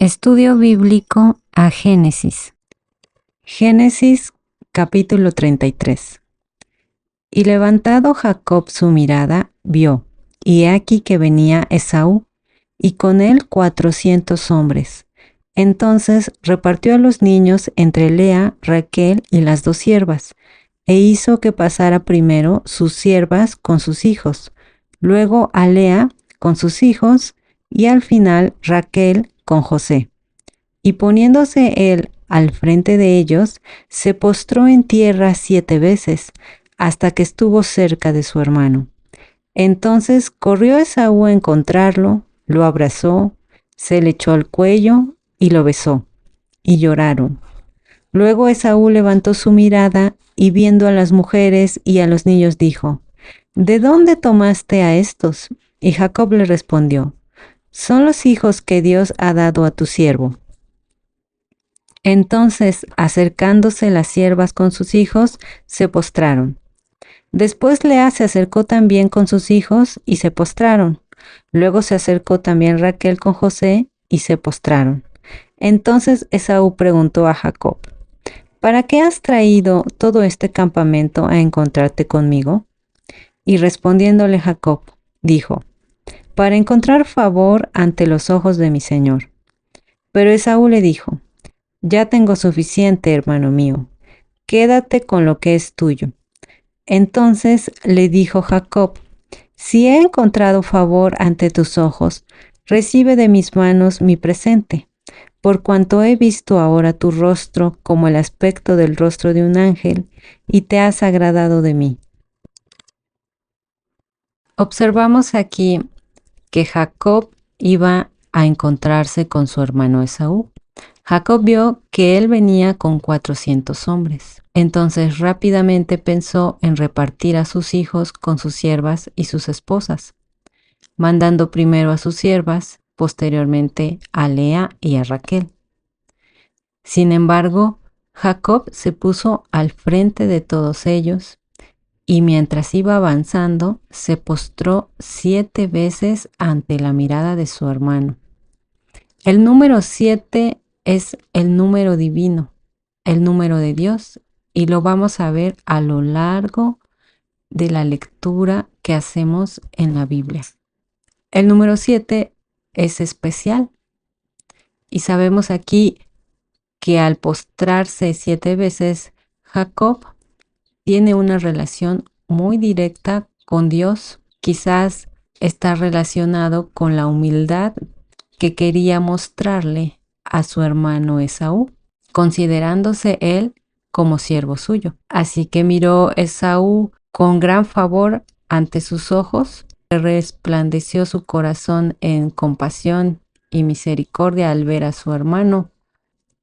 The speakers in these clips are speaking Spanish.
Estudio bíblico a Génesis. Génesis capítulo 33. Y levantado Jacob su mirada, vio, y he aquí que venía Esaú, y con él 400 hombres. Entonces repartió a los niños entre Lea, Raquel y las 2 siervas, e hizo que pasara primero sus siervas con sus hijos, luego a Lea con sus hijos, y al final Raquel con José. Y poniéndose él al frente de ellos, se postró en tierra 7 veces, hasta que estuvo cerca de su hermano. Entonces corrió Esaú a encontrarlo, lo abrazó, se le echó al cuello y lo besó, y lloraron. Luego Esaú levantó su mirada y viendo a las mujeres y a los niños dijo: ¿De dónde tomaste a estos? Y Jacob le respondió: Son los hijos que Dios ha dado a tu siervo. Entonces, acercándose las siervas con sus hijos, se postraron. Después Lea se acercó también con sus hijos y se postraron. Luego se acercó también Raquel con José y se postraron. Entonces Esaú preguntó a Jacob: ¿Para qué has traído todo este campamento a encontrarte conmigo? Y respondiéndole Jacob, dijo: Para encontrar favor ante los ojos de mi señor. Pero Esaú le dijo: Ya tengo suficiente, hermano mío, quédate con lo que es tuyo. Entonces le dijo Jacob: Si he encontrado favor ante tus ojos, recibe de mis manos mi presente, por cuanto he visto ahora tu rostro como el aspecto del rostro de un ángel, y te has agradado de mí. Observamos aquí que Jacob iba a encontrarse con su hermano Esaú. Jacob vio que él venía con 400 hombres. Entonces rápidamente pensó en repartir a sus hijos con sus siervas y sus esposas, mandando primero a sus siervas, posteriormente a Lea y a Raquel. Sin embargo, Jacob se puso al frente de todos ellos y mientras iba avanzando, se postró 7 veces ante la mirada de su hermano. El número 7 es el número divino, el número de Dios, y lo vamos a ver a lo largo de la lectura que hacemos en la Biblia. El número 7 es especial y sabemos aquí que al postrarse 7 veces, Jacob tiene una relación muy directa con Dios. Quizás está relacionado con la humildad que quería mostrarle a su hermano Esaú, considerándose él como siervo suyo. Así que miró Esaú con gran favor ante sus ojos, resplandeció su corazón en compasión y misericordia al ver a su hermano.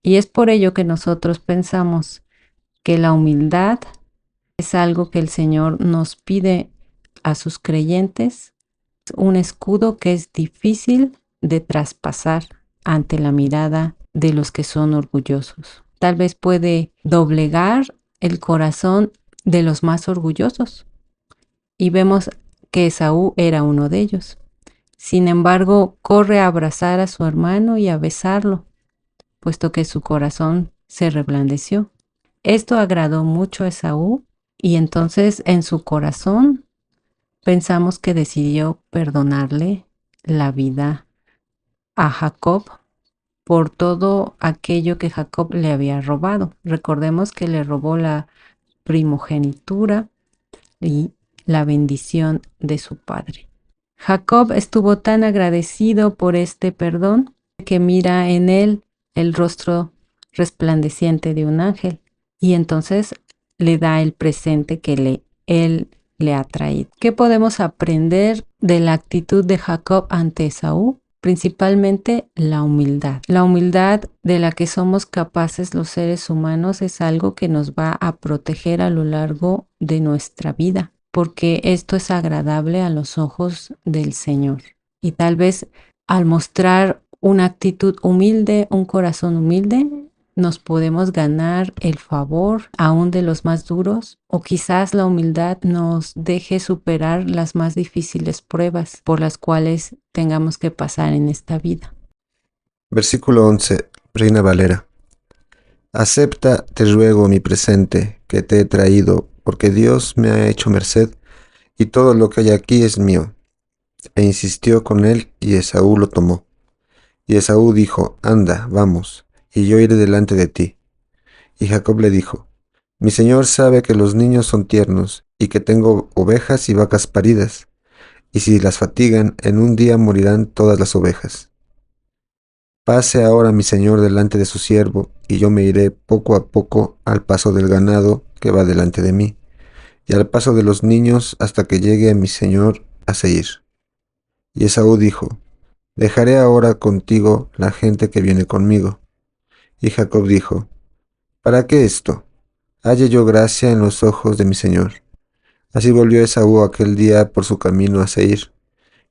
Y es por ello que nosotros pensamos que la humildad es algo que el Señor nos pide a sus creyentes, un escudo que es difícil de traspasar ante la mirada de los que son orgullosos. Tal vez puede doblegar el corazón de los más orgullosos. Y vemos que Esaú era uno de ellos. Sin embargo, corre a abrazar a su hermano y a besarlo, puesto que su corazón se reblandeció. Esto agradó mucho a Esaú y entonces en su corazón pensamos que decidió perdonarle la vida a Jacob por todo aquello que Jacob le había robado. Recordemos que le robó la primogenitura y la bendición de su padre. Jacob estuvo tan agradecido por este perdón que mira en él el rostro resplandeciente de un ángel y entonces le da el presente que él le ha traído. ¿Qué podemos aprender de la actitud de Jacob ante Esaú? Principalmente la humildad. La humildad de la que somos capaces los seres humanos es algo que nos va a proteger a lo largo de nuestra vida, porque esto es agradable a los ojos del Señor. Y tal vez al mostrar una actitud humilde, un corazón humilde, nos podemos ganar el favor aún de los más duros, o quizás la humildad nos deje superar las más difíciles pruebas por las cuales tengamos que pasar en esta vida. Versículo 11, Reina Valera. Acepta, te ruego, mi presente que te he traído, porque Dios me ha hecho merced, y todo lo que hay aquí es mío. E insistió con él, y Esaú lo tomó. Y Esaú dijo, anda, vamos, y yo iré delante de ti. Y Jacob le dijo, mi señor sabe que los niños son tiernos, y que tengo ovejas y vacas paridas, y si las fatigan, en un día morirán todas las ovejas. Pase ahora mi señor delante de su siervo, y yo me iré poco a poco al paso del ganado que va delante de mí, y al paso de los niños hasta que llegue a mi señor a Seir. Y Esaú dijo, dejaré ahora contigo la gente que viene conmigo. Y Jacob dijo, ¿para qué esto? Halle yo gracia en los ojos de mi señor. Así volvió Esaú aquel día por su camino a Seir.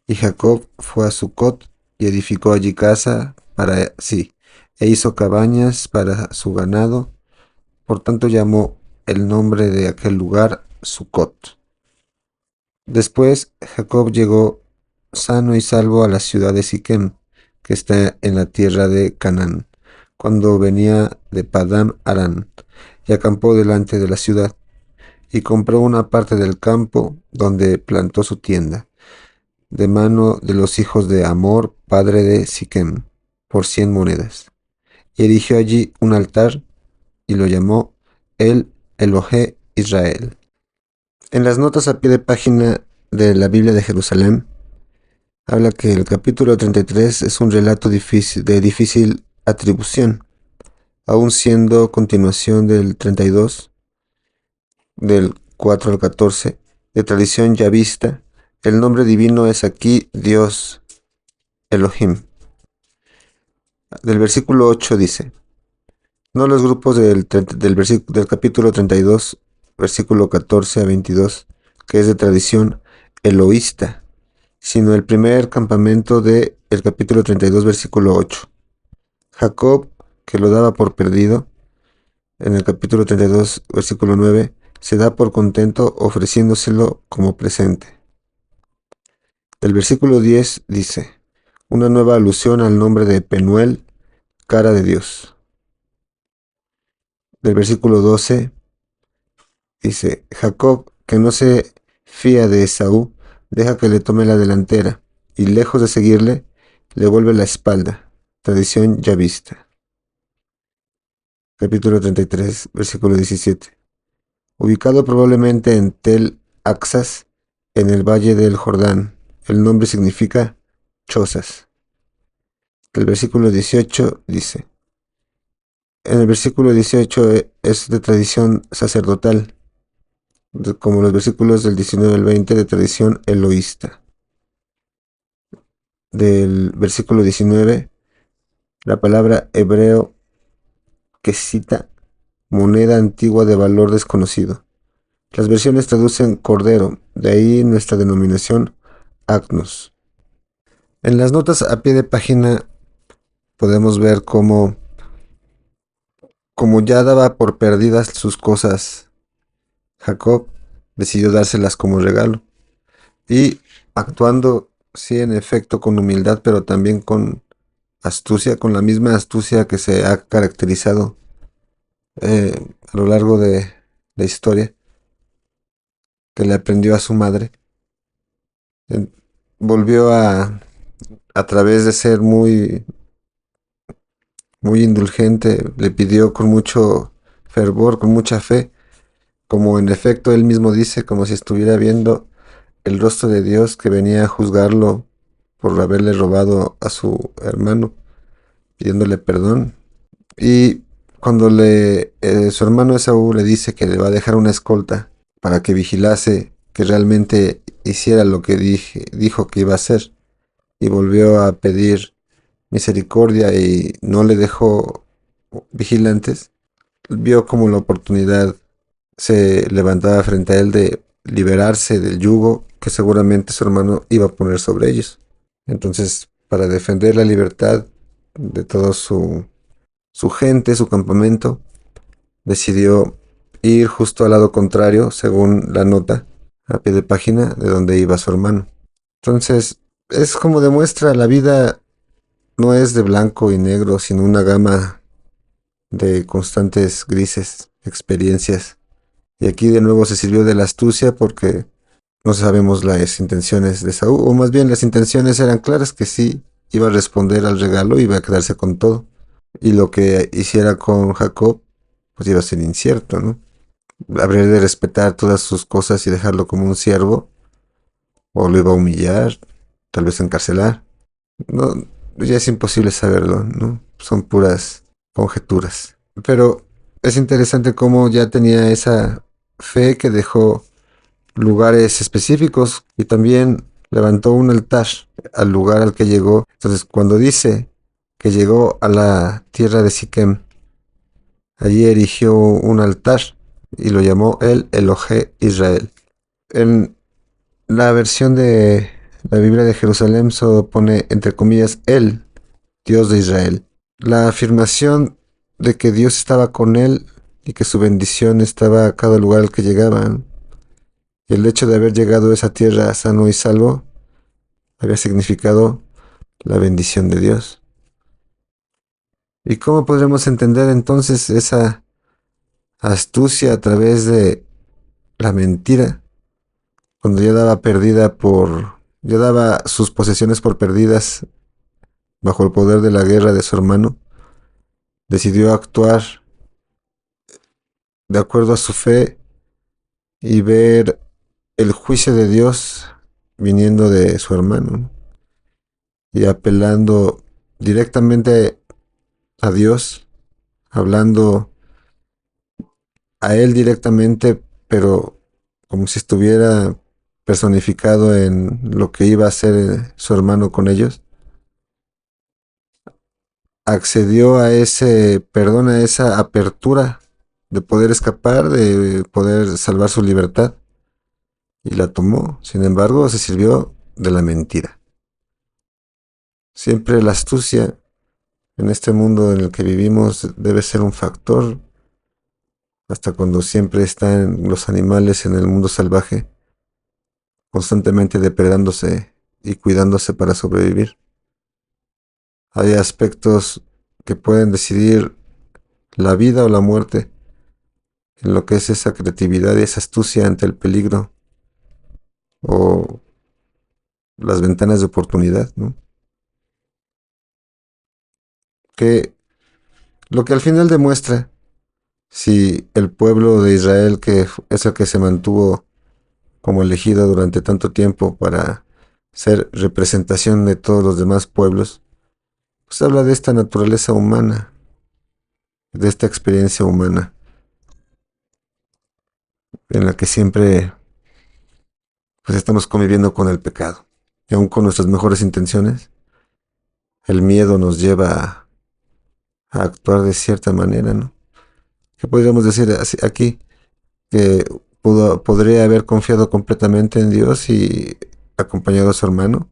Y Jacob fue a Sucot y edificó allí casa para sí, e hizo cabañas para su ganado. Por tanto llamó el nombre de aquel lugar Sucot. Después Jacob llegó sano y salvo a la ciudad de Siquem, que está en la tierra de Canaán, cuando venía de Padam Aram, y acampó delante de la ciudad, y compró una parte del campo donde plantó su tienda, de mano de los hijos de Hamor, padre de Siquem, por 100 monedas. Y erigió allí un altar, y lo llamó El Elohe Israel. En las notas a pie de página de la Biblia de Jerusalén, habla que el capítulo 33 es un relato de difícil atribución, aun siendo continuación del 32, del 4 al 14, de tradición ya vista. El nombre divino es aquí Dios, Elohim. Del versículo 8 dice, no los grupos del capítulo 32, versículo 14 a 22, que es de tradición eloísta, sino el primer campamento de el capítulo 32, versículo 8. Jacob, que lo daba por perdido, en el capítulo 32, versículo 9, se da por contento ofreciéndoselo como presente. El versículo 10 dice, una nueva alusión al nombre de Penuel, cara de Dios. Del versículo 12 dice, Jacob, que no se fía de Esaú, deja que le tome la delantera, y lejos de seguirle, le vuelve la espalda. Tradición ya vista. Capítulo 33, versículo 17. Ubicado probablemente en Tel Axas, en el valle del Jordán, el nombre significa chozas. El versículo 18 dice, en el versículo 18 es de tradición sacerdotal, como los versículos del 19 al 20 de tradición eloísta. Del versículo 19, la palabra hebreo que cita moneda antigua de valor desconocido. Las versiones traducen cordero, de ahí nuestra denominación agnos. En las notas a pie de página podemos ver cómo ya daba por perdidas sus cosas, Jacob decidió dárselas como regalo. Y actuando, sí, en efecto, con humildad, pero también con astucia, con la misma astucia que se ha caracterizado a lo largo de la historia, que le aprendió a su madre. Eh, Volvió a través de ser muy indulgente, le pidió con mucho fervor, con mucha fe, como en efecto él mismo dice, como si estuviera viendo el rostro de Dios que venía a juzgarlo por haberle robado a su hermano, pidiéndole perdón. Y cuando su hermano Esaú le dice que le va a dejar una escolta para que vigilase que realmente hiciera lo que dijo que iba a hacer, y volvió a pedir misericordia y no le dejó vigilantes, vio como la oportunidad se levantaba frente a él de liberarse del yugo que seguramente su hermano iba a poner sobre ellos. Entonces, para defender la libertad de toda su gente, su campamento, decidió ir justo al lado contrario, según la nota a pie de página de donde iba su hermano. Entonces, es como demuestra la vida no es de blanco y negro, sino una gama de constantes grises, experiencias. Y aquí de nuevo se sirvió de la astucia porque no sabemos las intenciones de Saúl, o más bien las intenciones eran claras, que sí iba a responder al regalo, iba a quedarse con todo. Y lo que hiciera con Jacob, pues iba a ser incierto, ¿no? Habría de respetar todas sus cosas y dejarlo como un siervo, o lo iba a humillar, tal vez encarcelar. No, ya es imposible saberlo, ¿no? Son puras conjeturas. Pero es interesante cómo ya tenía esa fe que dejó lugares específicos y también levantó un altar al lugar al que llegó. Entonces, cuando dice que llegó a la tierra de Siquem, allí erigió un altar y lo llamó el Elohe Israel. En la versión de la Biblia de Jerusalén solo pone entre comillas el Dios de Israel. La afirmación de que Dios estaba con él y que su bendición estaba a cada lugar al que llegaban. Y el hecho de haber llegado a esa tierra sano y salvo había significado la bendición de Dios. ¿Y cómo podremos entender entonces esa astucia a través de la mentira? Cuando ya daba sus posesiones por perdidas bajo el poder de la guerra de su hermano, decidió actuar de acuerdo a su fe y ver el juicio de Dios viniendo de su hermano y apelando directamente a Dios, hablando a él directamente, pero como si estuviera personificado en lo que iba a hacer su hermano con ellos, accedió a ese perdón, a esa apertura de poder escapar, de poder salvar su libertad, y la tomó. Sin embargo, se sirvió de la mentira. Siempre la astucia en este mundo en el que vivimos debe ser un factor, hasta cuando siempre están los animales en el mundo salvaje, constantemente depredándose y cuidándose para sobrevivir. Hay aspectos que pueden decidir la vida o la muerte en lo que es esa creatividad y esa astucia ante el peligro o las ventanas de oportunidad, ¿no? Que lo que al final demuestra si el pueblo de Israel, que es el que se mantuvo como elegido durante tanto tiempo para ser representación de todos los demás pueblos, pues habla de esta naturaleza humana, de esta experiencia humana, en la que siempre pues estamos conviviendo con el pecado. Y aun con nuestras mejores intenciones, el miedo nos lleva a actuar de cierta manera, ¿no? ¿Qué podríamos decir aquí? Que podría haber confiado completamente en Dios y acompañado a su hermano,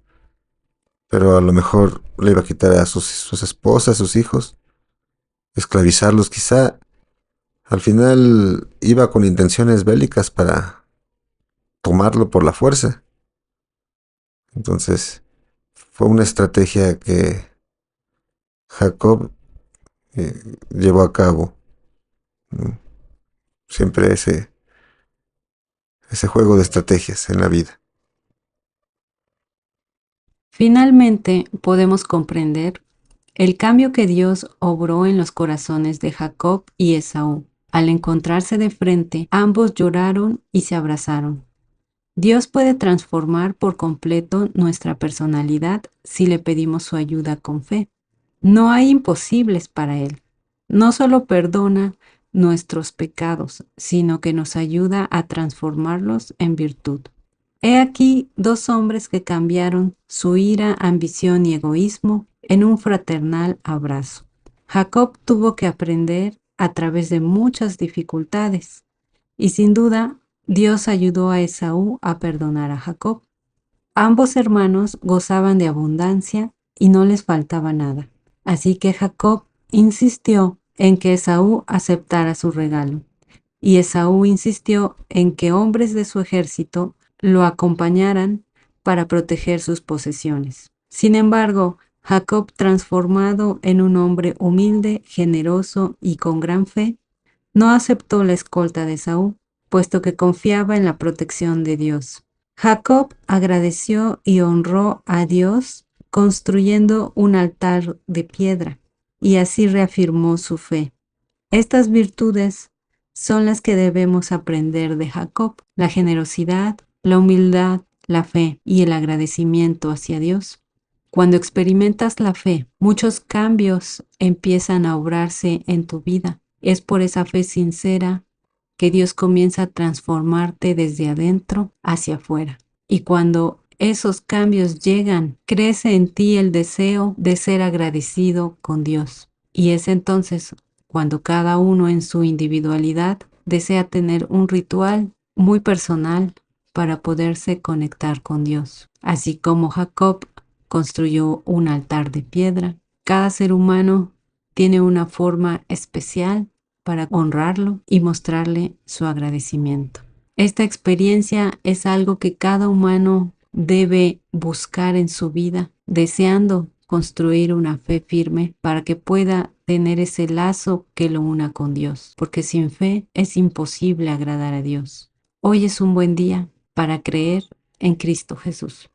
pero a lo mejor le iba a quitar a sus esposas, sus hijos, esclavizarlos quizá. Al final iba con intenciones bélicas para tomarlo por la fuerza. Entonces fue una estrategia que Jacob llevó a cabo, ¿no? Siempre ese juego de estrategias en la vida. Finalmente, podemos comprender el cambio que Dios obró en los corazones de Jacob y Esaú. Al encontrarse de frente, ambos lloraron y se abrazaron. Dios puede transformar por completo nuestra personalidad si le pedimos su ayuda con fe. No hay imposibles para Él. No solo perdona nuestros pecados, sino que nos ayuda a transformarlos en virtud. He aquí dos hombres que cambiaron su ira, ambición y egoísmo en un fraternal abrazo. Jacob tuvo que aprender a través de muchas dificultades y sin duda Dios ayudó a Esaú a perdonar a Jacob. Ambos hermanos gozaban de abundancia y no les faltaba nada. Así que Jacob insistió en que Esaú aceptara su regalo, y Esaú insistió en que hombres de su ejército lo acompañaran para proteger sus posesiones. Sin embargo, Jacob, transformado en un hombre humilde, generoso y con gran fe, no aceptó la escolta de Esaú, puesto que confiaba en la protección de Dios. Jacob agradeció y honró a Dios construyendo un altar de piedra, y así reafirmó su fe. Estas virtudes son las que debemos aprender de Jacob: la generosidad, la humildad, la fe y el agradecimiento hacia Dios. Cuando experimentas la fe, muchos cambios empiezan a obrarse en tu vida. Es por esa fe sincera que Dios comienza a transformarte desde adentro hacia afuera. Y cuando esos cambios llegan, crece en ti el deseo de ser agradecido con Dios. Y es entonces cuando cada uno en su individualidad desea tener un ritual muy personal para poderse conectar con Dios. Así como Jacob construyó un altar de piedra, cada ser humano tiene una forma especial para honrarlo y mostrarle su agradecimiento. Esta experiencia es algo que cada humano debe buscar en su vida, deseando construir una fe firme para que pueda tener ese lazo que lo una con Dios, porque sin fe es imposible agradar a Dios. Hoy es un buen día para creer en Cristo Jesús.